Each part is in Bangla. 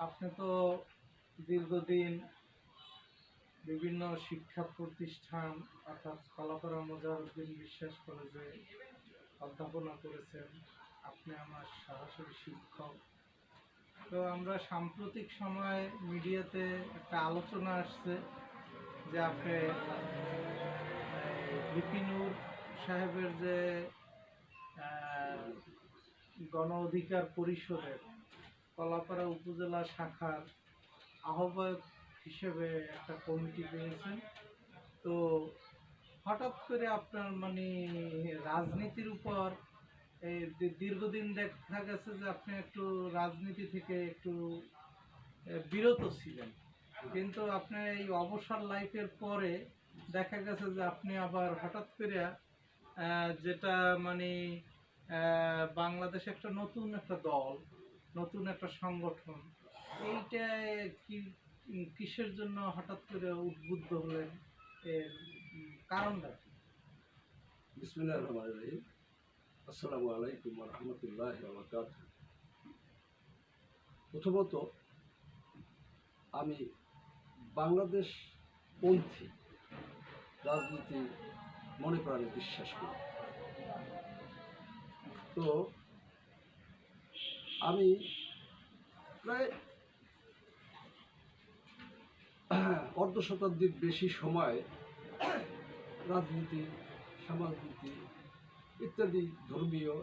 আপনি তো দীর্ঘদিন বিভিন্ন শিক্ষা প্রতিষ্ঠান অর্থাৎ কলাপাড়া মোজাহিউদ্দিন বিশ্বাস কলেজে অধ্যাপনা করেছেন। আপনি আমার সরাসরি শিক্ষক। তো আমরা সাম্প্রতিক সময়ে মিডিয়াতে একটা আলোচনা আসছে যে আপনি ভিপি নূর সাহেবের যে আহ, গণ অধিকার পরিষদের কলাপাড়া উপজেলা শাখার আহ্বায়ক হিসেবে একটা কমিটি পেয়েছেন। তো হঠাৎ করে আপনার মানে রাজনীতির উপর এই দীর্ঘদিন দেখা গেছে যে আপনি একটু রাজনীতি থেকে একটু বিরত ছিলেন, কিন্তু আপনি এই অবসর লাইফের পরে দেখা গেছে যে আপনি আবার হঠাৎ করে যেটা মানে বাংলাদেশে একটা নতুন একটা দল, নতুন একটা সংগঠন, এইটা কি কিসের জন্য হঠাৎ করে উদ্বুদ্ধ হলেন, এর কারণটা কি? বিসমিল্লাহির রহমানির রহিম। আসসালামু আলাইকুম ওয়া রাহমাতুল্লাহি ওয়া বারাকাতুহু। প্রথমত আমি বাংলাদেশ পন্থী রাজনীতি মনে প্রাণে বিশ্বাস করি। তো আমি প্রায় অর্ধ শতাব্দীর বেশি সময় রাজনীতি, সমাজনীতি ইত্যাদি ধর্মীয়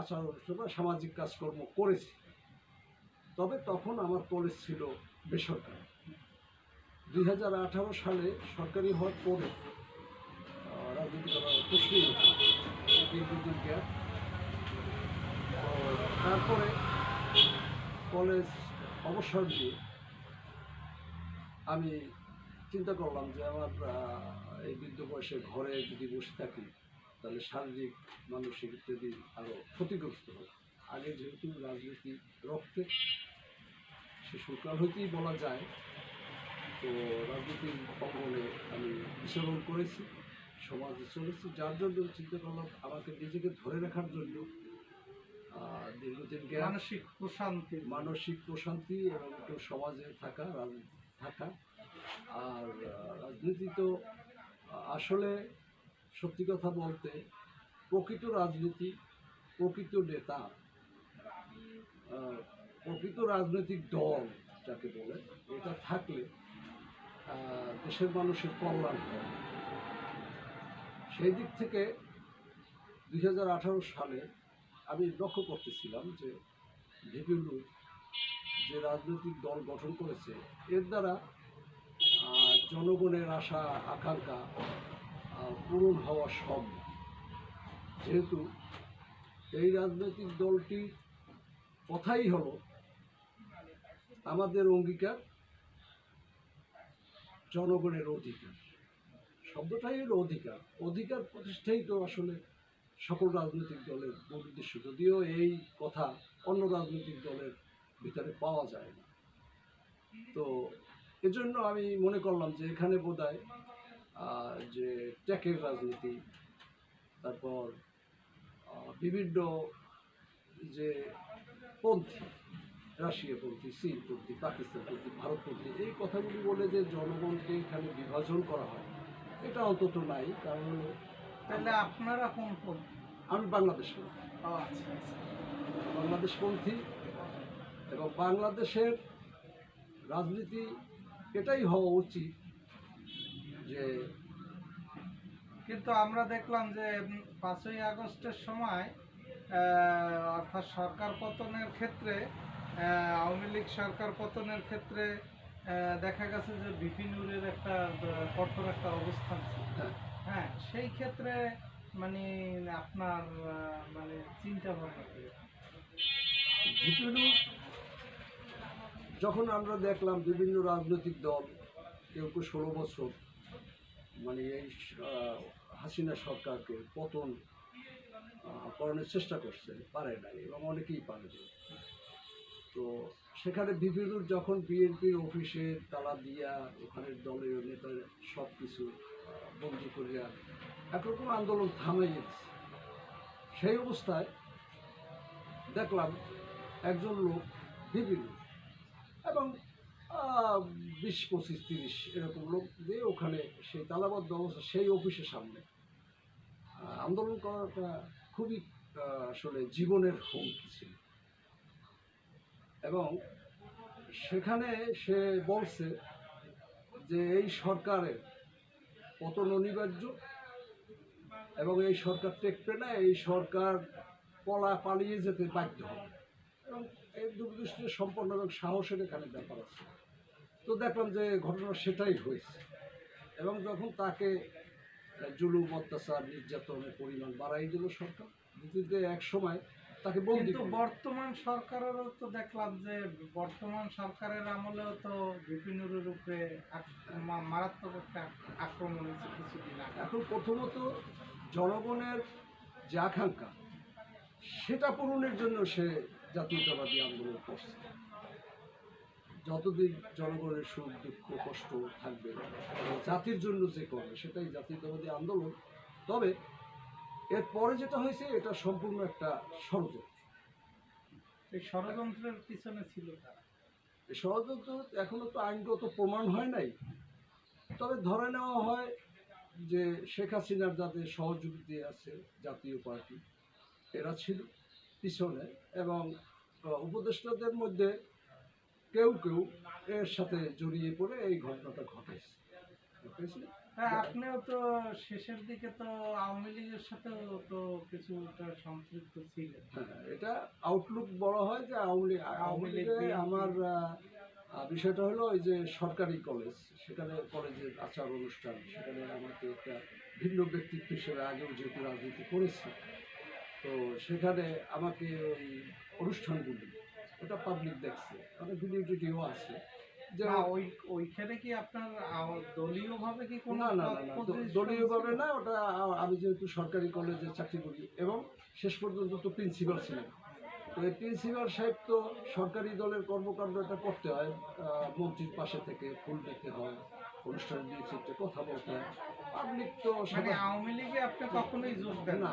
আচার অনুষ্ঠান বা সামাজিক কাজকর্ম করেছি। তবে তখন আমার কলেজ ছিল বেসরকারি। 2018 সালে সরকারি হওয়ার পরে রাজনীতি করার প্রশ্নই ওঠে না। দীর্ঘদিন গ্যাপ। তারপরে কলেজ অবসর দিয়ে আমি চিন্তা করলাম যে আমার এই বৃদ্ধ বয়সে ঘরে যদি বসে থাকি তাহলে শারীরিক, মানসিক ইত্যাদি আরও ক্ষতিগ্রস্ত হবে। আগে যেহেতু রাজনীতি রক্তে, শিশুকাল হইতেই বলা যায়, তো রাজনীতির অঙ্গনে আমি বিচরণ করেছি, সমাজে চলেছি, যার জন্য চিন্তা করলাম আমাকে নিজেকে ধরে রাখার জন্য দীর্ঘদিন মানসিক প্রশান্তি এবং একটু সমাজে থাকা, রাজনীতি থাকা। আর রাজনীতি তো আসলে সত্যি কথা বলতে প্রকৃত রাজনীতি, প্রকৃত নেতা, প্রকৃত রাজনৈতিক দল যাকে বলে, এটা থাকলে দেশের মানুষের কল্যাণ হয়। সেই দিক থেকে 2018 সালে আমি লক্ষ্য করতেছিলাম যে বিভিন্ন যে রাজনৈতিক দল গঠন করেছে এর দ্বারা জনগণের আশা আকাঙ্ক্ষা পূরণ হওয়া সম্ভব। যেহেতু এই রাজনৈতিক দলটির কথাই হলো আমাদের অঙ্গীকার, জনগণের অধিকার। শব্দটাই হলো অধিকার। অধিকার প্রতিষ্ঠাই তো আসলে সকল রাজনৈতিক দলের মূল উদ্দেশ্য, যদিও এই কথা অন্য রাজনৈতিক দলের ভিতরে পাওয়া যায় না। তো এজন্য আমি মনে করলাম যে এখানে বোধহয় যে ট্যাকের রাজনীতি, তারপর বিভিন্ন যে পন্থী, রাশিয়াপন্থী, চীনপন্থী, পাকিস্তানপন্থী, ভারতপন্থী, এই কথাগুলি বলে যে জনগণকে এখানে বিভাজন করা হয়, এটা অন্তত নাই। কারণ তাহলে আপনারা কোন পন্থী? আমি বাংলাদেশপন্থী। বাংলাদেশপন্থী এবং বাংলাদেশের রাজনীতি এটাই হওয়া উচিত যে, কিন্তু আমরা দেখলাম যে 5ই আগস্টের সময় অর্থাৎ সরকার পতনের ক্ষেত্রে, আওয়ামী লীগ সরকার পতনের ক্ষেত্রে দেখা গেছে যে ভিপি নূরের একটা কঠোর একটা অবস্থান ছিল। হ্যাঁ, সেই ক্ষেত্রে মানে আপনার মানে চিন্তা ভাবনা কি? ভিপি নূর যখন আমরা দেখলাম বিভিন্ন রাজনৈতিক দল কেউ 16 বছর মানে এই হাসিনা সরকারকে পতন করানোর চেষ্টা করছে, পারে নাই এবং অনেকেই পারেনি। তো সেখানে ভিপি নূর যখন বিএনপির অফিসে তালা দিয়া ওখানের দলের নেতার সব কিছু বন্দি করিয়া একরকম আন্দোলন থামাই দিচ্ছে, সেই অবস্থায় দেখলাম একজন লোক ভিপি নূর এবং 20, 25, 30 এরকম লোক দিয়ে ওখানে সেই তালাবদ্ধ অবস্থা সেই অফিসের সামনে আন্দোলন করাটা খুবই আসলে জীবনের হুমকি ছিল। এবং সেখানে সে বলছে যে এই সরকারের পতন অনিবার্য এবং এই সরকার টেকবে না, এই সরকার পালিয়ে যেতে বাধ্য হবে। এবং এই দূরদৃষ্টি সম্পন্ন এবং সাহসের এখানে ব্যাপার আছে। তো দেখলাম যে ঘটনা সেটাই হয়েছে। এবং যখন তাকে জুলুম, অত্যাচার, নির্যাতনের পরিমাণ বাড়াই দিল সরকার, দ্বিতীয়তে এক সময় তাকে বন্দি কিন্তু করল। বর্তমান সরকারেরও তো দেখলাম যে বর্তমান সরকারের আমলেও তো বিপিনুরের উপরে মারাত্মক একটা আক্রমণ হয়েছে কিছুদিন আগে। এখন প্রথমত জনগণের যে আকাঙ্ক্ষা সেটা পূরণের জন্য সে জাতীয়তাবাদী আন্দোলন করছে। যতদিন জনগণের সুখ, দুঃখ, কষ্ট থাকবে এবং জাতির জন্য যে করবে সেটাই জাতীয়তাবাদী আন্দোলন। তবে এরপরে যেটা হয়েছে এটা সম্পূর্ণ একটা ষড়যন্ত্র। এই ষড়যন্ত্রের পিছনে ছিল তারা। এই ষড়যন্ত্র এখনো তো আইনগত প্রমাণ হয় নাই, তবে ধরে নেওয়া হয় যে শেখ হাসিনার যাদের সহযোগী আছে জাতীয় পার্টি, এরা ছিল পিছনে, এবং উপদেষ্টাদের মধ্যে কেউ কেউ এর সাথে জড়িয়ে পড়ে এই ঘটনাটা ঘটাইছে। হ্যাঁ, আপনিও তো শেষের দিকে তো আওয়ামী লীগের সাথেও তো কিছুটা সম্পৃক্ত ছিলেন। হ্যাঁ, এটা আউটলুক বলা হয় যে আওয়ামী লীগে আমার বিষয়টা হলো ওই যে সরকারি কলেজ, সেখানে কলেজের আচার অনুষ্ঠান, সেখানে আমাকে একটা ভিন্ন ব্যক্তিত্ব হিসেবে আগেও যেহেতু রাজনীতি করেছি, তো সেখানে আমাকে ওই অনুষ্ঠানগুলি ওটা পাবলিক দেখছে, মানে ভিডিও টিডিও আছে যে না, ওইখানে কি আপনার দলীয় ভাবে কি কোনো না না না না দলীয়ভাবে না, ওটা আমি যেহেতু সরকারি কলেজে চাকরি করি এবং শেষ পর্যন্ত তো প্রিন্সিপাল ছিলেন, তো এই প্রিন্সিপাল সাহেব তো সরকারি দলের কর্মকাণ্ড এটা করতে হয়, মন্ত্রীর পাশে থেকে ফুল দিতে হয়, অনুষ্ঠান দিয়ে চিত্রে কথা বলতে হয়, পাবলিক তো মানে আওয়ামী লীগে আপনি কখনোই যোগ দেন না।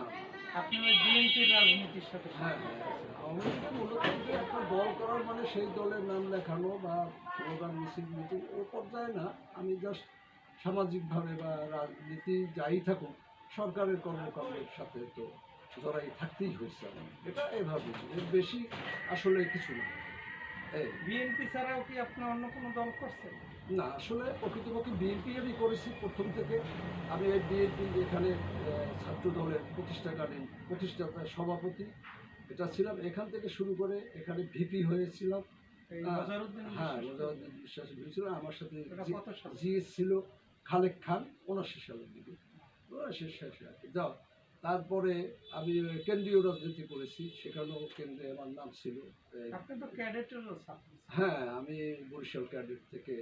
আপনি ওই বিএনপির রাজনীতির সাথে হ্যাঁ হ্যাঁ, আওয়ামী লীগের মূলত যে একটা দল করার মানে সেই দলের নাম লেখানো বা স্লোগান, মিছিল, মিটিং ও পর্যায়ে না, আমি জাস্ট সামাজিকভাবে বা রাজনীতি যাই থাকুক সরকারের কর্মকাণ্ডের সাথে তো জড়াই থাকতেই হয়েছে আমার, এটা এভাবে, এর বেশি আসলে কিছু না। এই বিএনপি ছাড়াও কি আপনি অন্য কোনো দল করছেন? না, আসলে প্রকৃতপক্ষে বিএনপি আমি করেছি প্রথম থেকে। আমি এই বিএনপি এখানে ছাত্র দলের প্রতিষ্ঠাকালীন প্রতিষ্ঠাতা সভাপতি এটা ছিলাম, এখান থেকে শুরু করে এখানে ভিপি হয়েছিলাম। এই হ্যাঁ, মজারুদ্দিন হ্যাঁ, বিশ্বাস? মোজাহিদুদ্দিন বিশ্বাস হয়েছিল আমার সাথে। এটা কত সালে? জিএস ছিল খালেক খান 79 সালের দিকে, 79 শেষে আর কি। যাও, তারপরে আমি কেন্দ্রীয় রাজনীতি করেছি, সেখানেও কেন্দ্রে আমার নাম ছিল। আপনি তো ক্যাডেটেরও ছাত্র ছিলেন। হ্যাঁ, আমি বরিশাল ক্যাডেট থেকে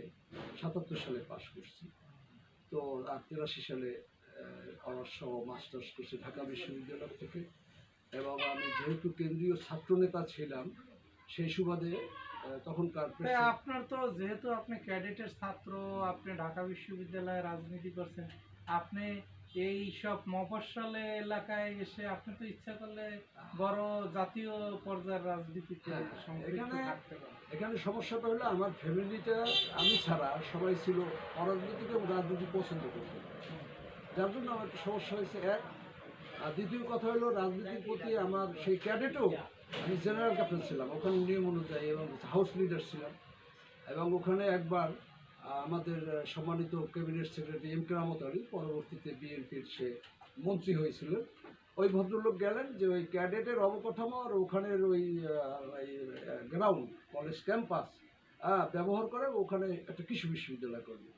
77 সালে পাশ করছি। তো 83 সালে অনার্স সহ মাস্টার্স করছি ঢাকা বিশ্ববিদ্যালয় থেকে। এবং আমি যেহেতু কেন্দ্রীয় ছাত্রনেতা ছিলাম সেই সুবাদে তখনকার তাই আপনার তো যেহেতু আপনি ক্যাডেটের ছাত্র, আপনি ঢাকা বিশ্ববিদ্যালয়ে রাজনীতি করছেন, আপনি এই সব মফস্বলে এলাকায় এসে আপনি তো ইচ্ছা করলে বড় জাতীয় পর্যায়ের রাজনীতিতে হ্যাঁ, সম্পৃক্ত এখানে- থাকতে পারেন। এখানে সমস্যাটা হলো আমার ফ্যামিলিটা আমি ছাড়া সবাই ছিল অরাজনৈতিক এবং রাজনীতি পছন্দ করত না। যার জন্য আমার একটু সমস্যা হয়েছে এক। আর দ্বিতীয় কথা হলো রাজনীতির প্রতি আমার সেই ক্যাডেটও আমি জেনারেল ক্যাপ্টেন ছিলাম ওখানে নিয়ম অনুযায়ী, এবং হাউস লিডার ছিলাম। এবং ওখানে একবার আমাদের সম্মানিত ক্যাবিনেট সেক্রেটারি এম কেরামত আলী, পরবর্তীতে বিএনপির সে মন্ত্রী হয়েছিলেন, ওই ভদ্রলোক গেলেন যে ওই ক্যাডেটের অবকাঠামো আর ওখানের ওই গ্রাউন্ড কলেজ ক্যাম্পাস ব্যবহার করে ওখানে একটা কৃষি বিশ্ববিদ্যালয় করবে।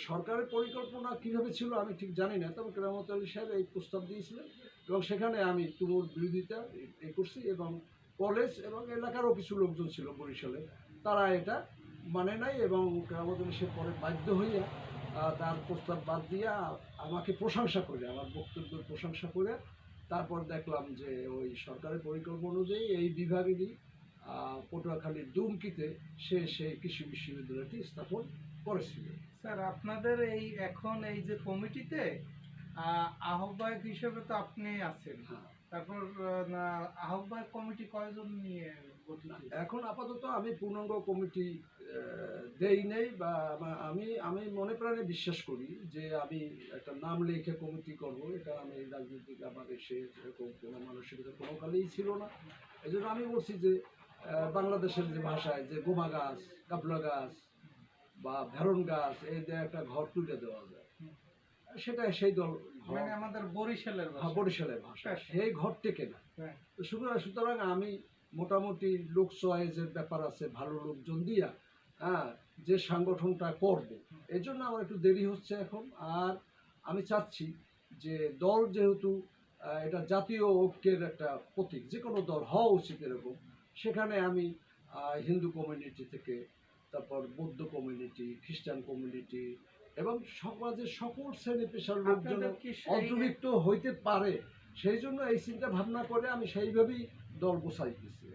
সরকারের পরিকল্পনা কীভাবে ছিল আমি ঠিক জানি না, তবে কেরামত আলী সাহেব এই প্রস্তাব দিয়েছিলেন এবং সেখানে আমি তুমুল বিরোধিতা করছি, এবং কলেজ এবং এলাকারও কিছু লোকজন ছিল বরিশালে, তারা এটা মানে নাই, এবং কেরামত আলী সাহেব পরে বাধ্য হইয়া তার প্রস্তাব বাদ দিয়া আমাকে প্রশংসা করে, আমার বক্তব্যের প্রশংসা করে তারপর দেখলাম যে ওই সরকারের পরিকল্পনা অনুযায়ী এই বিভাগেরই পটুয়াখালীর দুমকিতে সে সেই কৃষি বিশ্ববিদ্যালয়টি স্থাপন করেছিল। স্যার, আপনাদের এই এখন এই যে কমিটিতে আহ্বায়ক হিসেবে তো আপনি আছেন, হ্যাঁ। তারপর আহ্বায়ক কমিটি কয়জন নিয়ে গঠিত? এখন আপাতত আমি পূর্ণাঙ্গ কমিটি দেই নেই, বা আমি আমি মনে প্রাণে বিশ্বাস করি যে আমি একটা নাম লিখে কমিটি করব, এটা আমি রাজনৈতিক আমার এসে এরকম কোনো মানসিকতা কোনো কালেই ছিল না। এই জন্য আমি বলছি যে বাংলাদেশের যে ভাষায় যে গোমা গাছ, কাপলা গাছ বা ভেরন গাছ, এই যে একটা ঘর তুলে দেওয়া যায়, সেটা সেই দল ঘর, মানে আমাদের বরিশালের হ্যাঁ, ভাষা। বরিশালের ভাষা, হ্যাঁ। সেই ঘর টেকে না। হ্যাঁ। তো সুতরাং আমি মোটামুটি লোক চয়েসের ব্যাপার আছে, ভালো লোকজন দিয়া হ্যাঁ যে সংগঠনটা করব, এই জন্য আমার একটু দেরি হচ্ছে এখন। আর আমি চাচ্ছি যে দল যেহেতু এটা জাতীয় ঐক্যের একটা প্রতীক, যে কোনো দল হওয়া উচিত এরকম, সেখানে আমি হিন্দু কমিউনিটি থেকে, তারপর বৌদ্ধ কমিউনিটি, খ্রিস্টান কমিউনিটি এবং সমাজের সকল শ্রেণী পেশার লোকজন আপনাদের কি অন্তর্ভুক্ত হইতে পারে, সেই জন্য এই চিন্তা ভাবনা করে আমি সেইভাবেই দল গোছাইতেছি।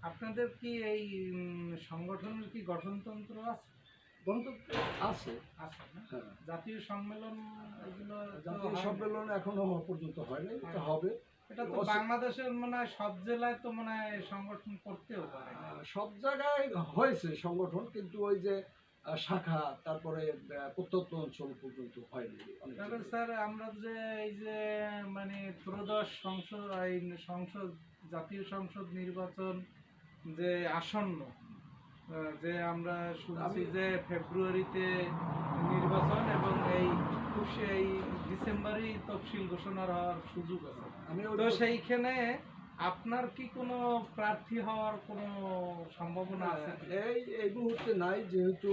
আপনাদের কি এই সংগঠনের কি গঠনতন্ত্র আছে? গণতন্ত্র আছে। আছে না? হ্যাঁ, জাতীয় সম্মেলন এগুলো তো জাতীয় হয় না। সম্মেলন এখনো পর্যন্ত হয়নি, এটা হবে। এটা তো বাংলাদেশের মনে হয় সব জেলায় তো মনে হয় সংগঠন করতেও পারে না। সব জায়গায় হয়েছে সংগঠন, কিন্তু ওই যে শাখা, তারপরে প্রত্যন্ত অঞ্চল পর্যন্ত হয়নি অনেক তবে জায়গায়। স্যার আমরা যে এই যে মানে ত্রয়োদশ সংসদ জাতীয় সংসদ নির্বাচন যে আসন্ন, যে আমরা শুনছি যে ফেব্রুয়ারিতে নির্বাচন এবং এই ডিসেম্বরই তফসিল ঘোষণার হওয়ার সুযোগ আছে। আমি তো সেইখানে আপনার কি কোনো প্রার্থী হওয়ার কোনো সম্ভাবনা আছে কি? এই মুহূর্তে নাই, যেহেতু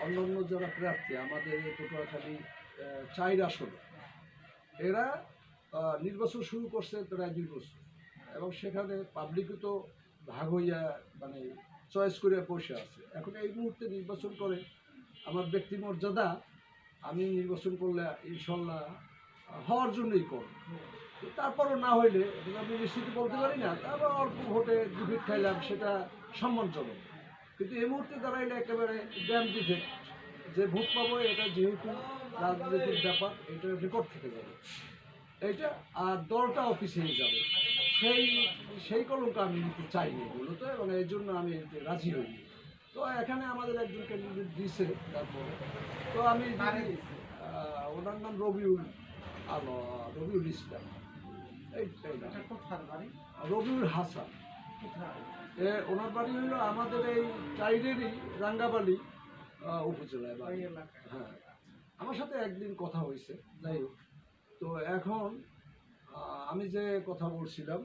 অন্যান্য যারা প্রার্থী আমাদের এই পটুয়াখালী 4 আসনে, এরা নির্বাচন শুরু করছে প্রায় 2 বছর, এবং সেখানে পাবলিকও তো ভাগ হইয়া মানে চয়েস করে বসে আছে। এখন এই মুহূর্তে নির্বাচন করে আমার ব্যক্তি মর্যাদা, আমি নির্বাচন করলে ইনশাল্লাহ হওয়ার জন্যই করব। তারপরও না হইলে আমি নিশ্চিত বলতে পারি না, তারপর অল্প ভোটে ডিফিট খাইলাম, সেটা সম্মানজনক। কিন্তু এই মুহূর্তে দাঁড়াইলে একেবারে ড্যাম ডিফেক্ট, যে ভোট পাবো এটা যেহেতু রাজনৈতিক ব্যাপার, এটা রেকর্ড থেকে যাবে এইটা, আর দলটাও পিছিয়ে যাবে, সেই সেই কলঙ্ক আমি নিতে চাইনি মূলত, এবং এই জন্য আমি এতে রাজি হইনি। তো এখানে আমাদের একজন ক্যান্ডিডেট দিছে, তারপরে তো আমি যদি, ওনার নাম রবিউল ইসলাম, এইটাই না, এটা কোথায় বাড়ি? রবিউল হাসান। কোথায়? ওনার বাড়ি হলো আমাদের এই টাইডেরই রাঙ্গাবালি উপজেলায় ওই বাড়ি। এলাকায়। হ্যাঁ, আমার সাথে একদিন কথা হয়েছে, যাই হোক। তো এখন আমি যে কথা বলছিলাম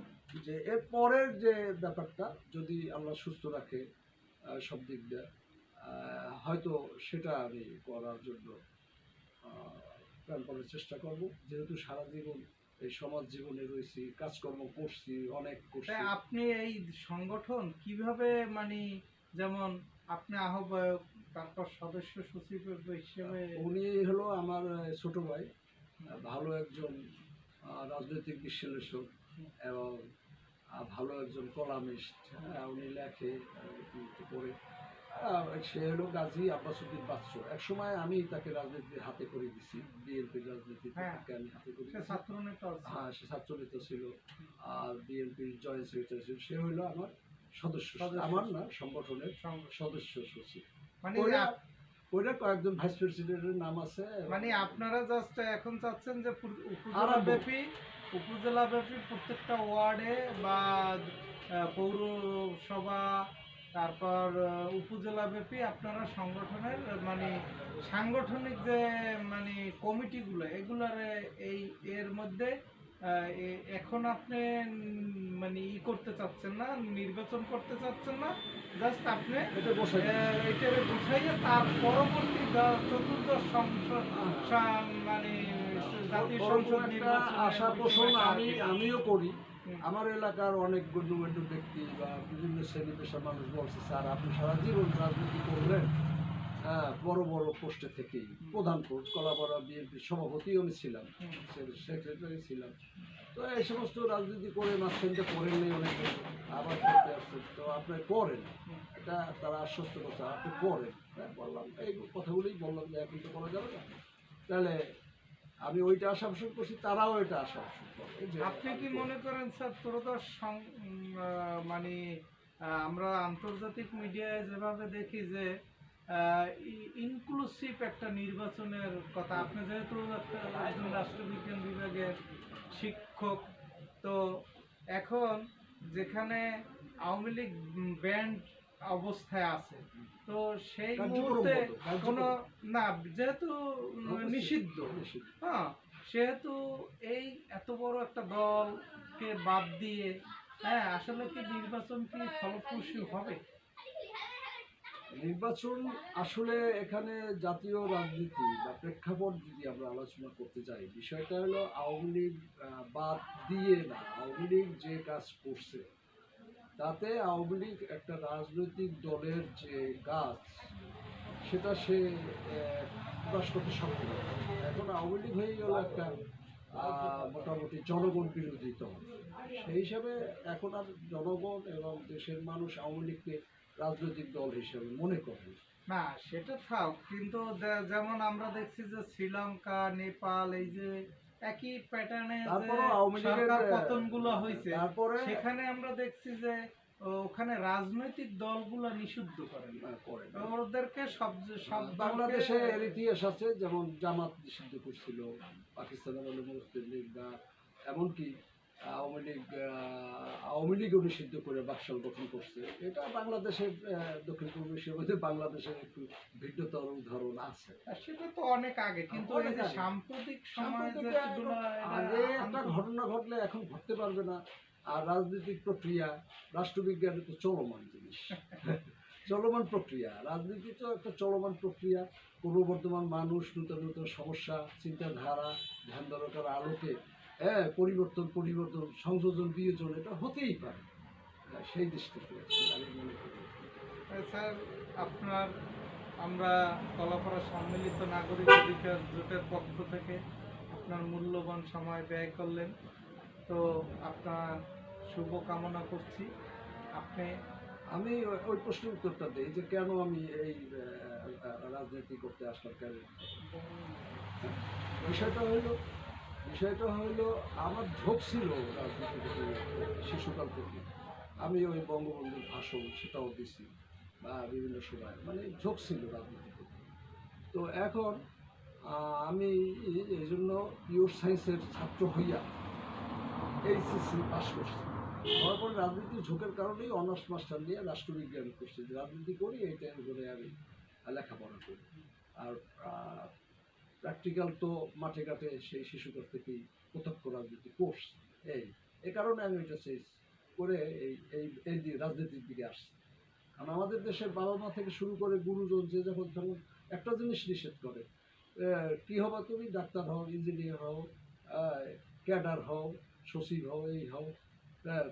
যে এর পরের যে ব্যাপারটা, যদি আল্লাহ সুস্থ রাখে সব দিক দিয়ে, হয়তো সেটা আমি করার জন্য প্রাণপণে চেষ্টা করব, যেহেতু সারা জীবন এই সমাজ জীবনে রয়েছি, কাজকর্ম করছি, অনেক করছি। তাই আপনি এই সংগঠন কিভাবে মানে, যেমন আপনি আহ্বায়ক, তারপর সদস্য সচিব হিসেবে? উনি হলো আমার ছোট ভাই, ভালো একজন রাজনৈতিক বিশ্লেষক এবং ভালো একজন কলামিস্ট। উনি লেখে, একটু করে। সে হলো গাজী আব্বাসুদ্দিন বাচ্চু। এক সময় আমি তাকে রাজনীতির হাতে করে দিছি, বিএনপির রাজনীতি হ্যাঁ। তাকে আমি হাতে করে সে দিছি। ছাত্র নেতা আছে। হ্যাঁ, সে ছাত্রনেতা ছিল, আর বিএনপির জয়েন্ট সেক্রেটারি ছিল। সে হইলো আমার সদস্য, আমার না, সংগঠনের সদস্য সচিব। মানে ওইটা কয়েকজন ভাইস প্রেসিডেন্টের নাম আছে। মানে আপনারা জাস্ট এখন চাচ্ছেন যে উপজেলা ব্যাপী প্রত্যেকটা ওয়ার্ডে বা পৌরসভা, তারপর উপজেলা ব্যাপী আপনারা সংগঠনের মানে সাংগঠনিক যে মানে কমিটিগুলো, এগুলার এর মধ্যে এখন আপনি মানে করতে চাচ্ছেন না, নির্বাচন করতে চাচ্ছেন না, জাস্ট আপনি এটা বসাই এটারে গুছাইয়ে তার পরবর্তী চতুর্দশ সংসদ মানে জাতীয় সংসদ নির্বাচন আশা পোষণ আমিও করি। আমার এলাকার অনেক গণ্যমান্য ব্যক্তি বা বিভিন্ন শ্রেণী পেশার মানুষ বলছে, স্যার আপনি সারা জীবন রাজনীতি করলেন, বড় বড় পোস্টে থেকেই, প্রধান পোস্ট, কলাপাড়া বিএনপির সভাপতি আমি ছিলাম, সেক্রেটারি ছিলাম। তো এই সমস্ত রাজনীতি করে মাঝখানটা করেন নেই অনেকে, আবার করতে আসছেন, তো আপনি করেন, এটা তারা আশ্বস্ত কথা, আপনি করেন। বললাম এই কথাগুলোই বললাম যে এখন তো করা যাবে না, তাহলে আমি ওইটা আশা পোষণ করছি, তারাও এটা আশা পোষণ করে যে আপনি কি আমি মনে করেন স্যার ত্রয়োদশ মানে আমরা আন্তর্জাতিক মিডিয়ায় যেভাবে দেখি যে ইনক্লুসিভ একটা নির্বাচনের কথা, আপনি যেহেতু একজন রাষ্ট্রবিজ্ঞান বিভাগের শিক্ষক, তো এখন যেখানে আওয়ামী লীগ ব্যান্ড অবস্থায় আছে, তো সেই কার্যক্রম মুহূর্তে বন্ধ, কার্যক্রম। কোনো না, যেহেতু অবশ্যই, নিষিদ্ধ, নিষিদ্ধ। হ্যাঁ, সেহেতু এই এত বড় একটা দলকে বাদ দিয়ে, হ্যাঁ, আসলে কি নির্বাচন কি ফলপ্রসূ হবে? নির্বাচন আসলে এখানে জাতীয় রাজনীতি বা প্রেক্ষাপট যদি আমরা আলোচনা করতে যাই, বিষয়টা হলো আওয়ামী লীগ বাদ দিয়ে না, আওয়ামী লীগ যে কাজ করছে তাতে আওয়ামী লীগ একটা রাজনৈতিক দলের যে কাজ সেটা সে প্রকাশ করতে সক্ষম হয়েছে। এখন আওয়ামী লীগ হয়ে গেল একটা মোটামুটি জনগণ বিরোধী দল। সেই হিসাবে এখন আর জনগণ এবং দেশের মানুষ আওয়ামী লীগকে রাজনৈতিক দল হিসেবে মনে করে না। না, সেটা থাক, কিন্তু যেমন আমরা দেখছি যে শ্রীলঙ্কা, নেপাল, এই যে একই প্যাটার্নে যে তারপরও আওয়ামী লীগের সরকার পতনগুলো হয়েছে, তারপরে সেখানে আমরা দেখছি যে ওখানে রাজনৈতিক দলগুলো নিষিদ্ধ করেন, করে না। ওদেরকে সব সব বাংলাদেশে দলকে- এর ইতিহাস আছে, যেমন জামাত নিষিদ্ধ করছিল, পাকিস্তানের বলে মুসলিম লীগ, বা এমনকি আওয়ামী লীগও নিষিদ্ধ করে বাকশাল গঠন করছে। এটা বাংলাদেশের দক্ষিণ পূর্ব এশিয়ার মধ্যে বাংলাদেশের একটু ভিন্নতর উদাহরণ আছে। আর সেটা তো অনেক আগে, কিন্তু অনেক এই যে আগে। সাম্প্রতিক সময়ে সাম্প্রতিক যেগুলো আগে একটা ঘটনা ঘটলে এখন ঘটতে পারবে না। আর রাজনৈতিক প্রক্রিয়া, রাষ্ট্রবিজ্ঞান তো চলমান জিনিস, চলমান প্রক্রিয়া। রাজনীতি তো একটা চলমান প্রক্রিয়া। ক্রমবর্ধমান মানুষ, নতুন নতুন সমস্যা, চিন্তাধারা, ধ্যান ধারণার আলোকে পরিবর্তন, সংযোজন, বিয়োজন এটা হতেই পারে। সেই দৃষ্টিতে আমি মনে করি। স্যার, আপনার আমরা কলাপাড়া সম্মিলিত নাগরিক অধিকার জোটের পক্ষ থেকে আপনার মূল্যবান সময় ব্যয় করলেন, তো আপনার শুভ কামনা করছি। আপনি আমি ওই প্রশ্নের উত্তরটা দিই যে কেন আমি এই রাজনীতি করতে আসলাম, কেন বিষয়টা হইলো আমার ঝোঁক ছিল রাজনীতিতে শিশুকাল থেকে। আমি ওই বঙ্গবন্ধুর ভাষণ সেটাও দিছি, বা বিভিন্ন সময় মানে ঝোঁক ছিল রাজনীতি করতে। তো এখন আমি এই জন্য পিওর সায়েন্সের ছাত্র হইয়া এইচএসসি পাস করছি। হওয়ার পরে রাজনীতির ঝোঁকের কারণেই অনার্স মাস্টার নিয়ে রাষ্ট্রবিজ্ঞান করছি, যে রাজনীতি করি এইটার উপরে আমি লেখাপড়া করি। আর প্র্যাকটিক্যাল তো মাঠে ঘাটে সেই শিশুকাল থেকেই প্রত্যক্ষ রাজনীতি কোর্স। এই কারণে আমি এটা চেঞ্জ করে এই রাজনীতির দিকে আসছি। কারণ আমাদের দেশের বাবা মা থেকে শুরু করে গুরুজন যে যখন ধরুন একটা জিনিস নিষেধ করে, কি হবা তুমি, ডাক্তার হও, ইঞ্জিনিয়ার হও, ক্যাডার হও, সচিব হও, এই হও,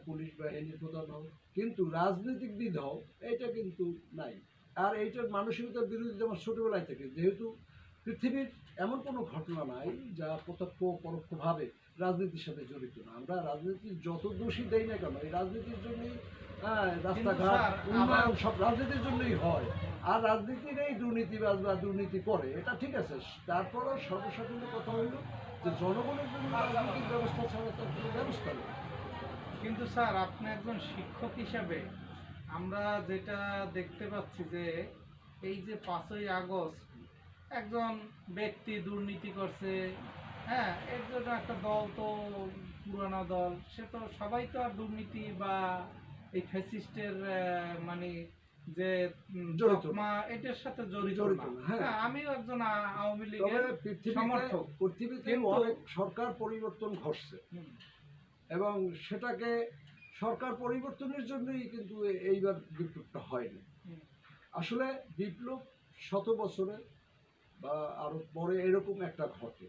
পুলিশ বাহিনীর প্রধান হও, কিন্তু রাজনীতিকবিদ হও, এটা কিন্তু নাই। আর এইটার মানসিকতার বিরোধিতা আমার ছোটবেলায় থেকে, যেহেতু পৃথিবীর এমন কোনো ঘটনা নাই যা প্রত্যক্ষ পরোক্ষভাবে রাজনীতির সাথে জড়িত না। আমরা রাজনীতির যত দোষী দেই না কেন, এই রাজনীতির জন্যই রাস্তাঘাট উন্নয়ন সব রাজনীতির জন্যই হয়। আর রাজনীতির এই দুর্নীতিবাজ বা দুর্নীতি করে, এটা ঠিক আছে। তারপরও সর্বসাধারণ কথা হইল যে জনগণের জন্য রাজনৈতিক ব্যবস্থা ছাড়া তার কোনো ব্যবস্থা নেই। কিন্তু স্যার, আপনি একজন শিক্ষক হিসাবে আমরা যেটা দেখতে পাচ্ছি যে এই যে 5ই আগস্ট একজন ব্যক্তি দুর্নীতি করছে, হ্যাঁ, এর জন্য একটা দল তো পুরানো দল, সে তো সবাই তো আর দুর্নীতি বা এই ফ্যাসিস্টের মানে যে জড়িত না। তকমা এটার সাথে জড়িত জড়িত না। না, হ্যাঁ। হ্যাঁ, আমিও একজন আওয়ামী তবে লীগের সমর্থক। পৃথিবীতে কিন্তু- অনেক সরকার পরিবর্তন ঘটছে, হুম, এবং সেটাকে সরকার পরিবর্তনের জন্যই কিন্তু এইবার বিপ্লবটা হয়নি। হুম। আসলে বিপ্লব শত বছরে বা আরো পরে এরকম একটা ঘটে।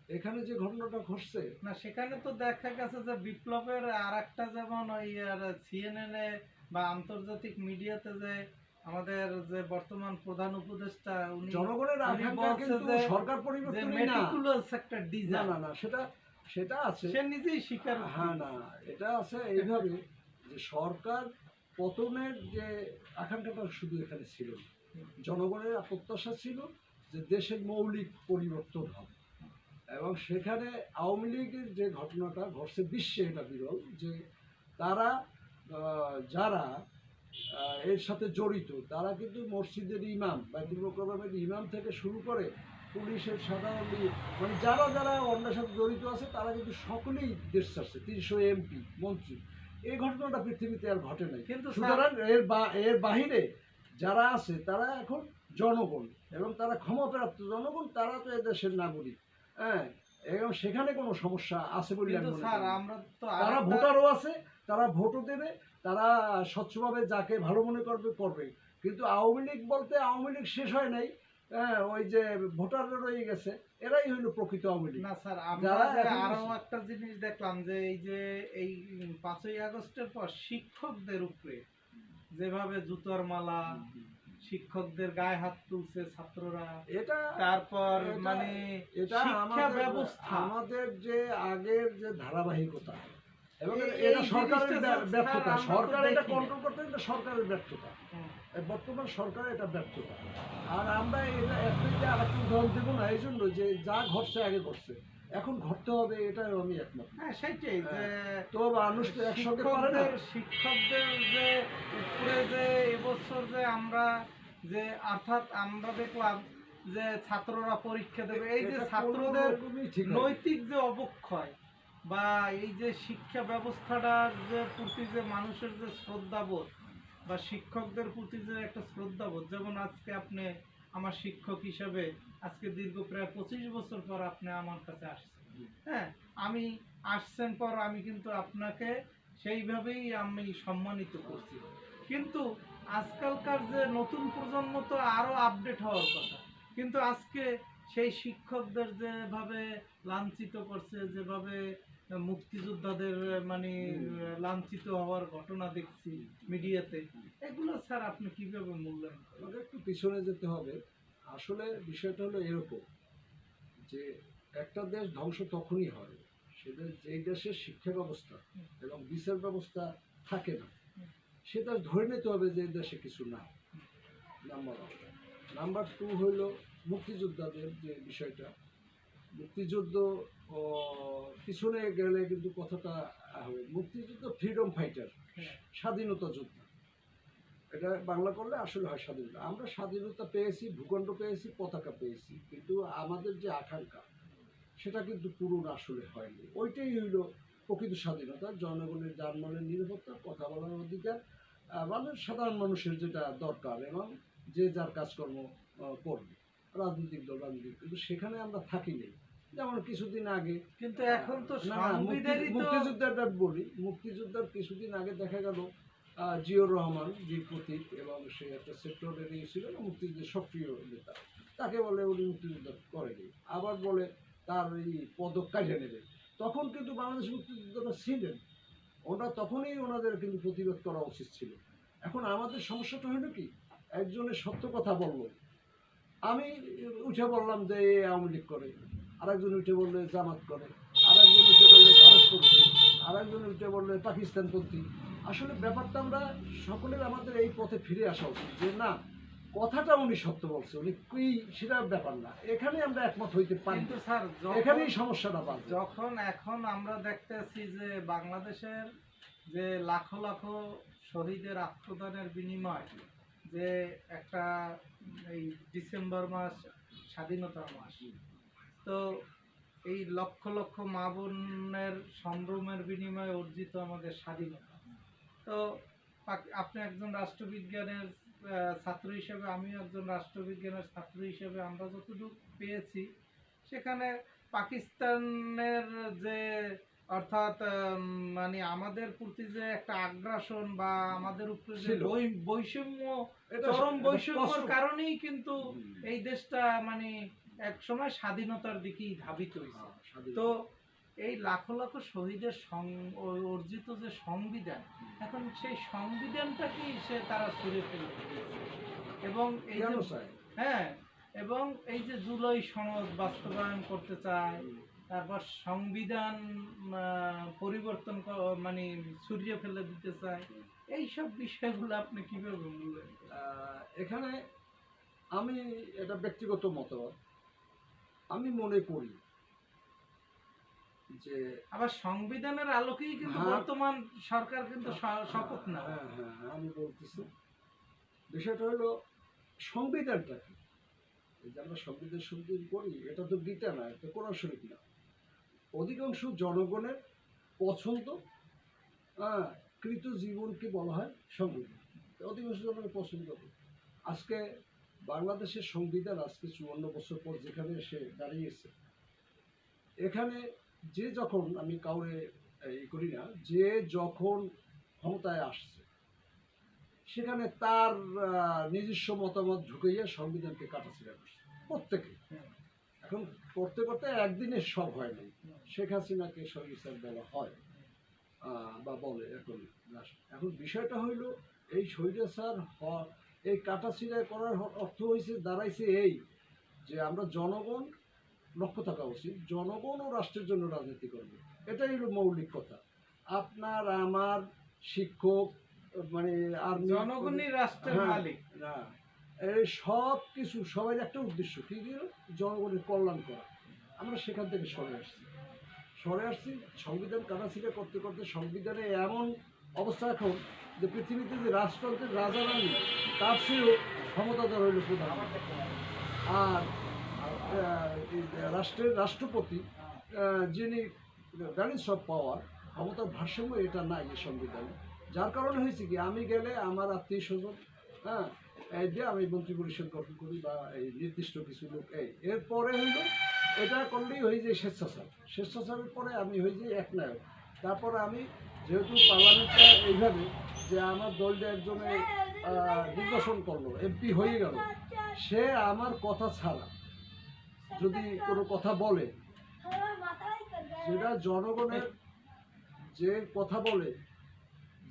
এখানে যে ঘটনাটা ঘটছে, না, সেখানে তো দেখা গেছে যে বিপ্লবের আর একটা, যেমন ওই সিএনএন এ বা আন্তর্জাতিক মিডিয়াতে যে আমাদের যে বর্তমান প্রধান উপদেষ্টা উনি জনগণের উনি আকাঙ্ক্ষা বলছে কিন্তু যে সরকার পরিবর্তনই না। meticulous একটা না ডিজাইন, না না, সেটা আছে। সে নিজেই স্বীকার হ্যাঁ, না, এটা আছে এইভাবে যে সরকার পতনের যে আকাঙ্ক্ষাটা শুধু এখানে ছিল না। জনগণের প্রত্যাশা ছিল যে দেশের মৌলিক পরিবর্তন হবে, এবং সেখানে আওয়ামী লীগের যে ঘটনাটা ঘটছে বিশ্বে এটা বিরল যে তারা যারা এর সাথে জড়িত তারা কিন্তু মসজিদের ইমাম বাইতুল মোকাররমের ইমাম থেকে শুরু করে পুলিশের সাধারণ মানে যারা যারা অন্যের সাথে জড়িত আছে তারা কিন্তু সকলেই দেশ ছাড়ছে 300 এমপি মন্ত্রী। এই ঘটনাটা পৃথিবীতে আর ঘটে নাই, কিন্তু সুতরাং এর বাহিরে যারা আছে তারা এখন জনগণ এবং তারা ক্ষমতাপ্রাপ্ত জনগণ, তারা তো এদেশের নাগরিক। হ্যাঁ, এবং সেখানে কোনো সমস্যা আছে বলে আমি কিন্তু মনে স্যার করি না। আমরা তো তারা আরেকটা- ভোটারও আছে, তারা ভোটও দেবে, তারা স্বচ্ছভাবে যাকে ভালো মনে করবে করবে। কিন্তু আওয়ামী লীগ বলতে আওয়ামী লীগ শেষ হয় নাই, হ্যাঁ, ওই যে ভোটাররা রয়ে গেছে, এরাই হইলো প্রকৃত আওয়ামী লীগ। না স্যার, আমরা যারা যে এখন আরো একটা জিনিস দেখলাম যে এই যে এই 5ই আগস্টের পর শিক্ষকদের উপরে যেভাবে জুতোর মালা, শিক্ষকদের গায়ে হাত তুলছে ছাত্ররা, এটা তারপর এটা- মানে এটা শিক্ষা ব্যবস্থা আমাদের যে আগের যে ধারাবাহিকতা এবং এই- এটা এই সরকারের জিনিসটা স্যার ব্যর্থতা, আমরা তো সরকার এটা দেখি না। কন্ট্রোল করতে এটা সরকারের ব্যর্থতা, হুম। বর্তমান সরকার এটা ব্যর্থতা। আর আমরা এটা একটা আরেকটা উদাহরণ দেবো না এই জন্য যে যা ঘটছে আগে ঘটছে, এখন ঘটতে হবে, এটাই আমি একমত। হ্যাঁ সেটাই যে তো মানুষ তো একসঙ্গে পারে না। শিক্ষকদের যে উপরে যে এবছর যে আমরা যে অর্থাৎ আমরা দেখলাম যে ছাত্ররা পরীক্ষা দেবে, এই যে এটা ছাত্রদের কোনোরকমই ঠিক হয়নি। নৈতিক যে অবক্ষয় বা এই যে শিক্ষা ব্যবস্থাটার যে প্রতি যে মানুষের যে শ্রদ্ধাবোধ বা শিক্ষকদের প্রতি যে একটা শ্রদ্ধাবোধ, যেমন আজকে আপনি আমার শিক্ষক হিসাবে আজকে দীর্ঘ প্রায় 25 বছর পর আপনি আমার কাছে আসছেন, হ্যাঁ, আমি আসছেন পর আমি কিন্তু আপনাকে সেইভাবেই আমি সম্মানিত করছি। কিন্তু আজকালকার যে নতুন প্রজন্ম তো আরো আপডেট হওয়ার কথা, কিন্তু আজকে সেই শিক্ষকদের যেভাবে লাঞ্ছিত করছে, যেভাবে মুক্তিযোদ্ধাদের মানে লাঞ্ছিত হওয়ার ঘটনা দেখছি মিডিয়াতে, এগুলো স্যার আপনি কিভাবে মূল্যায়ন করেন? আমাদের একটু পিছনে যেতে হবে। আসলে বিষয়টা হলো এরকম যে একটা দেশ ধ্বংস তখনই হয় সেটা যেই দেশের শিক্ষা ব্যবস্থা এবং বিচার ব্যবস্থা থাকে না, সেটা ধরে নিতে হবে যে এই দেশে কিছু না। Number one. নাম্বার টু হইল মুক্তিযোদ্ধাদের যে বিষয়টা, মুক্তিযুদ্ধ ও পিছনে গেলে কিন্তু কথাটা হবে মুক্তিযুদ্ধ ফ্রিডম ফাইটার, স্বাধীনতা যোদ্ধা। এটা বাংলা করলে আসলে হয় স্বাধীনতা। আমরা স্বাধীনতা পেয়েছি, ভূখণ্ড পেয়েছি, পতাকা পেয়েছি, কিন্তু আমাদের যে আকাঙ্ক্ষা সেটা কিন্তু পূরণ আসলে হয়নি। ওইটাই হইল প্রকৃত স্বাধীনতা, জনগণের যানবাহনের নিরাপত্তা, কথা বলার অধিকার, মানে সাধারণ মানুষের যেটা দরকার এবং যে যার কাজকর্ম করবে, রাজনৈতিক দল রাজনীতি, কিন্তু সেখানে আমরা থাকিনি। যেমন কিছুদিন আগে কিন্তু এখন তো না, সংবিধানই তো মুক্তিযোদ্ধাটা বলি, মুক্তিযোদ্ধার কিছুদিন আগে দেখা গেল জিয়র রহমান বীর প্রতীক এবং সে একটা সেক্টরে ছিল না, মুক্তিযুদ্ধের সক্রিয় নেতা, তাকে বলে উনি মুক্তিযুদ্ধ করেনি, আবার বলে তার এই পদক কাটিয়ে নেবে। তখন কিন্তু বাংলাদেশ মুক্তিযুদ্ধটা ছিলেন, ওটা তখনই ওনাদের কিন্তু প্রতিরোধ করা উচিত ছিল। এখন আমাদের সমস্যাটা হলো কি, একজনের সত্য কথা বললো, আমি উঠে বললাম যে এ আওয়ামী লীগ করে, আরেকজন উঠে বললে জামাত করে, আরেকজন উঠে বললে ভারতপন্থী, আরেকজন উঠে বললে পাকিস্তানপন্থী। আসলে ব্যাপারটা আমরা সকলের আমাদের এই পথে ফিরে আসা উচিত যে না, কথাটা উনি সত্য বলছে, উনি কি সেটা ব্যাপার না, এখানে আমরা একমত হইতে পারি কিন্তু না, স্যার এখানেই সমস্যাটা বাড়ছে। যখন এখন আমরা দেখতেছি যে বাংলাদেশের যে লাখো লাখো শহীদের আত্মদানের বিনিময় যে একটা এই ডিসেম্বর মাস স্বাধীনতার মাস, তো এই লক্ষ লক্ষ মা বোনের সম্ভ্রমের বিনিময়ে অর্জিত আমাদের স্বাধীনতা, তো আপনি একজন রাষ্ট্রবিজ্ঞানের ছাত্র হিসেবে, আমিও একজন রাষ্ট্রবিজ্ঞানের ছাত্র হিসেবে আমরা যতটুকু পেয়েছি সেখানে পাকিস্তানের যে অর্থাৎ মানে আমাদের প্রতি যে একটা আগ্রাসন বা আমাদের উপরে যে ছিল। বৈষম্য, এটা চরম এটা বৈষম্যের স্পষ্ট। কারণেই কিন্তু এই দেশটা মানে এক সময় স্বাধীনতার দিকেই ধাবিত হয়েছে। তো এই লাখো লাখো শহীদের অর্জিত যে সংবিধান, এখন সেই সংবিধানটাকেই সে তারা ছুঁড়ে ফেলে দিয়েছে। এবং এই যে হ্যাঁ, এবং এই যে জুলাই সনদ বাস্তবায়ন করতে চায়, তারপর সংবিধান পরিবর্তন মানে ছড়িয়ে ফেলে দিতে চায়, এইসব বিষয়গুলো আপনি কিভাবে মূল্যায়ন করেন? এখানে আমি এটা ব্যক্তিগত মতামত, আমি মনে করি যে আবার সংবিধানের আলোকেই কিন্তু হ্যাঁ। বর্তমান সরকার কিন্তু শপথ না। হ্যাঁ হ্যাঁ হ্যাঁ, আমি বলতেছি বিষয়টা হলো সংবিধানটা কি? এই যে আমরা সংবিধান সংবিধান করি, এটা তো গীতা না, এটা কোরআন শরীফ না। অধিকাংশ জনগণের পছন্দ কৃত জীবনকে বলা হয় সংবিধান। অধিকাংশ জনগণের পছন্দ করে। আজকে বাংলাদেশের সংবিধান আজকে 54 বছর পর যেখানে এসে দাঁড়িয়েছে, এখানে যে যখন, আমি কাউরে করি না, যে যখন ক্ষমতায় আসছে সেখানে তার নিজস্ব মতামত ঢুকাইয়া সংবিধানকে কাটাছিড়া করছে প্রত্যেকে। এখন করতে করতে একদিনে সব হয় নাই। শেখ হাসিনাকে স্বৈরাচার বলা হয় বা বলে এখন রাষ্ট্র। এখন বিষয়টা হইল এই স্বৈরাচার এই কাটাছিড়া করার অর্থ হয়েছে, দাঁড়াইছে এই যে আমরা জনগণ লক্ষ্য থাকা উচিত, জনগণ ও রাষ্ট্রের জন্য রাজনীতি করবে। এটাই হলো মৌলিক কথা। আপনার আমার শিক্ষক মানে আর্মি, জনগণই রাষ্ট্রের মালিক। না, এই সব কিছু সবাই একটা উদ্দেশ্য কি দিল, জনগণের কল্যাণ করা। আমরা সেখান থেকে সরে আসছি সংবিধান কাটাছিড়া করতে করতে সংবিধানে এমন অবস্থা এখন যে পৃথিবীতে যে রাষ্ট্রযন্ত্রের রাজা রানী তার চেয়েও ক্ষমতাধর হইল প্রধানমন্ত্রী। আর রাষ্ট্রের রাষ্ট্রপতি যিনি ব্যালেন্স অফ পাওয়ার, ক্ষমতার ভারসাম্য এটা নাই এই সংবিধানে। যার কারণে হয়েছে কি, আমি গেলে আমার আত্মীয় স্বজন এই যে আমি মন্ত্রী পরিষদ গঠন করি বা এই নির্দিষ্ট কিছু লোক, এরপরে হইল এটা করলেই হয়ে যায় স্বেচ্ছাচারের পরে আমি হয়ে যাই একনায়ক। তারপরে আমি যেহেতু পার্লামেন্টটা এইভাবে যে আমার দলটা একজনে নির্বাচন করলো, এমপি হয়ে গেল, সে আমার কথা ছাড়া যদি কোনো কথা বলে, যেটা জনগণের, যে কথা বলে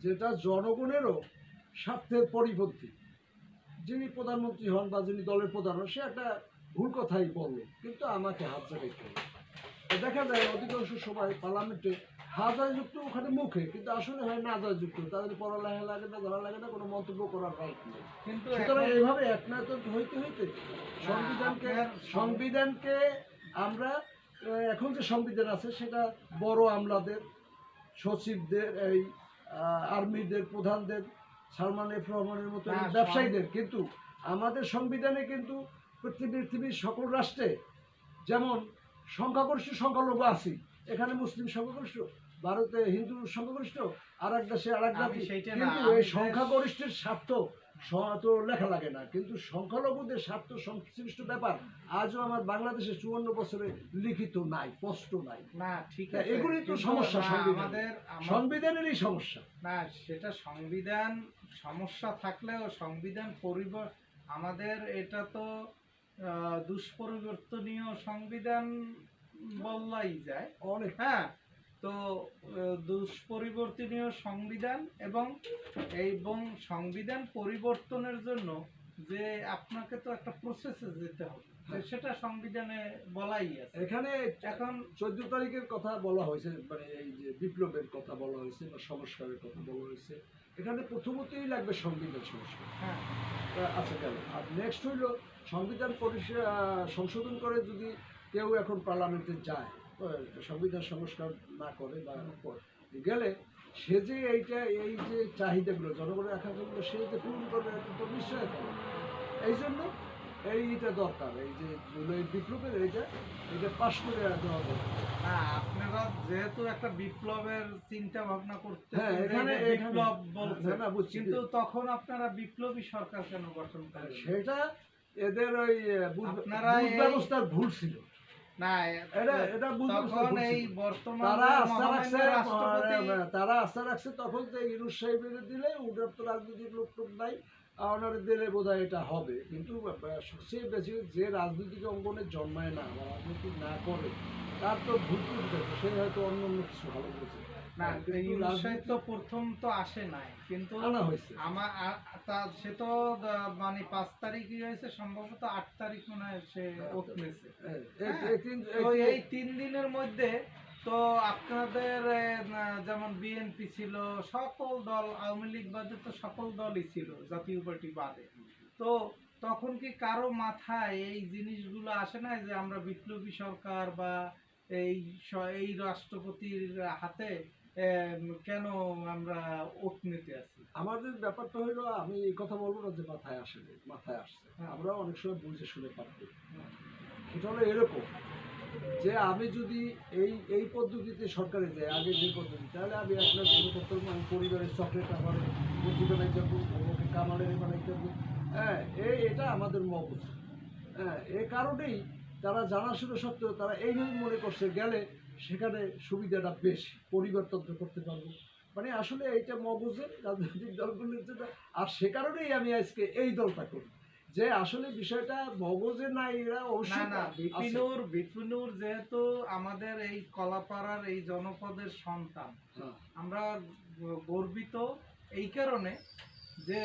যেটা জনগণেরও স্বার্থের পরিপন্থী, যিনি প্রধানমন্ত্রী হন বা যিনি দলের প্রধান হন, সে একটা ভুল কথাই বলল, কিন্তু আমাকে হাত জাগাইতে হবে। দেখা যায় অধিকাংশ সময় পার্লামেন্টে হাজারযুক্ত ওখানে মুখে, কিন্তু আসলে হয় না হাজারযুক্ত, তাদের পড়ালেখা লাগে না, ধরা লাগে না, কোনো মন্তব্য করার রাইট নেই। কিন্তু সুতরাং এইভাবে একনায়ক হইতে হইতে সংবিধানকে আমরা এখন যে সংবিধান আছে সেটা বড় আমলাদের, সচিবদের, এই আর্মিদের প্রধানদের, সালমান এফ রহমানের মতো ব্যবসায়ীদের, কিন্তু আমাদের সংবিধানে কিন্তু পৃথিবীর সকল রাষ্ট্রে যেমন সংখ্যাগরিষ্ঠ সংখ্যালঘু আছি, এখানে মুসলিম সংখ্যাগরিষ্ঠ, ভারতে হিন্দু সংখ্যাগরিষ্ঠ, আর এক দেশে আর এক জাতি, কিন্তু এই সংখ্যাগরিষ্ঠের স্বার্থ তো লেখা লাগে না, কিন্তু সংখ্যালঘুদের স্বার্থ সংশ্লিষ্ট ব্যাপার আজও আমার বাংলাদেশে 54 বছরে লিখিত নাই, স্পষ্ট নাই। না ঠিক আছে, এগুলি তো সমস্যা, সংবিধানেরই সমস্যা। না, সেটা সংবিধান সমস্যা থাকলেও সংবিধান আমাদের এটা তো দুষ্পরিবর্তনীয় সংবিধান বলাই যায় অনেক। হ্যাঁ, তো দুষ্পরিবর্তনীয় সংবিধান এবং সংবিধান পরিবর্তনের জন্য যে আপনাকে তো একটা প্রসেসে যেতে হবে, সেটা সংবিধানে বলাই আছে। এখানে এখন 14 তারিখের কথা বলা হয়েছে, মানে এই যে বিপ্লবের কথা বলা হয়েছে বা সংস্কারের কথা বলা হয়েছে, এখানে প্রথমতেই লাগবে সংবিধান সংস্কার। হ্যাঁ, আচ্ছা গেল। আর নেক্সট হইল সংবিধান সংশোধন করে যদি কেউ এখন পার্লামেন্টে যায়, সংবিধান সংস্কার না করে বা গেলে, সে যে এই যে চাহিদাগুলো জনগণের আকাঙ্ক্ষাগুলো সে যে পূরণ করবে, তো নিশ্চয় করবে। এই জন্য এইটা দরকার, এই যে জুলাই বিপ্লবের এটা পাশ করে দেওয়া দরকার। আপনারা যেহেতু একটা বিপ্লবের চিন্তা ভাবনা করতে, বিপ্লব বলছেন, কিন্তু তখন আপনারা বিপ্লবী সরকার কেন গঠন করেন? সেটা এদের ওই ব্যবস্থার ভুল ছিল। না, এটা তখন এই বর্তমান তারা আস্থা রাখছে তখন যে ইউনূস সাহেবের দিলে ওদের তো রাজনৈতিক লোক নাই, ওনার দিলে বোধহয় এটা হবে, কিন্তু সবচেয়ে বেশি যে রাজনৈতিক অঙ্গনে জন্মায় না বা রাজনীতি না করে তার তো ভুল করতে, সে হয়তো অন্য কিছু ভালো করেছে না। ইউনূস সাহেব তো প্রথম তো আসে নাই, কিন্তু সে তো মানে 5 তারিখই হয়েছে, সম্ভবত 8 তারিখ মনে হয় সে উঠেছে। এই 3 দিনের মধ্যে তো আপনাদের যেমন বিএনপি ছিল, সকল দল, আওয়ামী লীগ বাদে তো সকল দলই ছিল, জাতীয় পার্টি বাদে, তো তখন কি কারো মাথায় এই জিনিসগুলো আসে না যে আমরা বিপ্লবী সরকার বা এই রাষ্ট্রপতির হাতে কেন আমরা ওট নিতে আছি? আমাদের ব্যাপারটা হলো, আমি এই কথা বলবো না যে মাথায় আসেনি, মাথায় আসছে। হ্যাঁ। আমরা অনেক সময় বুঝে শুনে পার করি। এটা হলো এরকম যে আমি যদি এই পদ্ধতিতে সরকারে যাই, আগে যে পদ্ধতি, তাহলে আমি একটা শুরু করতে পারবো, আমি পরিবারের চকলেট আমার মন্ত্রী বানাইতে পারবো, ওকে কামালের বানাইতে পারবো। হ্যাঁ, এটা আমাদের মগজ। হ্যাঁ, এই কারণেই তারা জানাশোনা সত্ত্বেও তারা এইভাবে মনে করছে গেলে সেখানে সুবিধাটা বেশি, পরিবর্তন করতে পারবো। মানে আসলে এইটা মগজের রাজনৈতিক দলগুলোর জন্য। আর সে কারণেই আমি আজকে এই দলটা করি, যে আসলে বিষয়টা মগজে না, এরা না অবশ্যই না, আছে। বিপিনুর যেহেতু আমাদের এই কলাপাড়ার এই জনপদের সন্তান, হ্যাঁ, আমরা গর্বিত এই কারণে যে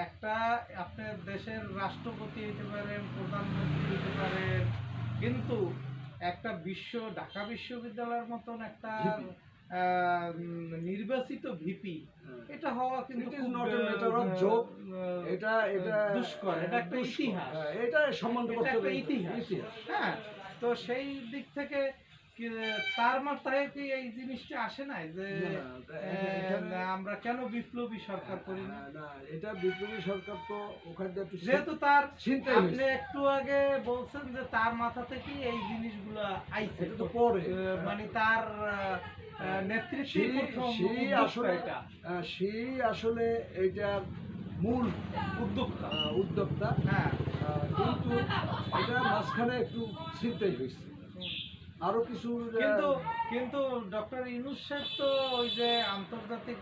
একটা আপনার দেশের রাষ্ট্রপতি হতে পারেন, প্রধানমন্ত্রী হতে পারেন, কিন্তু একটা ঢাকা বিশ্ববিদ্যালয়ের মতন একটা VP নির্বাচিত ভিপি, হ্যাঁ। এটা হওয়া কিন্তু It is খুব, not a matter of joke. এটা দুষ্কর, এটা একটা দুষ্কর। ইতিহাস। হ্যাঁ, এটা সম্মান এটা করতে একটা হবে। ইতিহাস। হ্যাঁ, তো সেই দিক থেকে তার মাথায় কি এই জিনিসটা আসে নাই যে না, এখানে আমরা কেন বিপ্লবী সরকার করি না? না, এটা বিপ্লবী সরকার তো ওখান থেকে একটু যেহেতু তার চিন্তাই আপনি হয়েছে। একটু আগে বলছেন যে তার মাথা থেকে এই জিনিসগুলা আইছে, এটা তো পরে। মানে তার নেতৃত্বে প্রথম সেই উদ্যোক্তা আসলে এটা, সেই আসলে এইটার মূল উদ্যোক্তা। উদ্যোক্তা। হ্যাঁ, কিন্তু এটা মাঝখানে একটু চিন্তাই হয়েছে আরো কিছু। কিন্তু কিন্তু ডক্টর ইউনূস সাহেব তো ওই যে আন্তর্জাতিক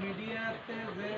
মিডিয়াতে যে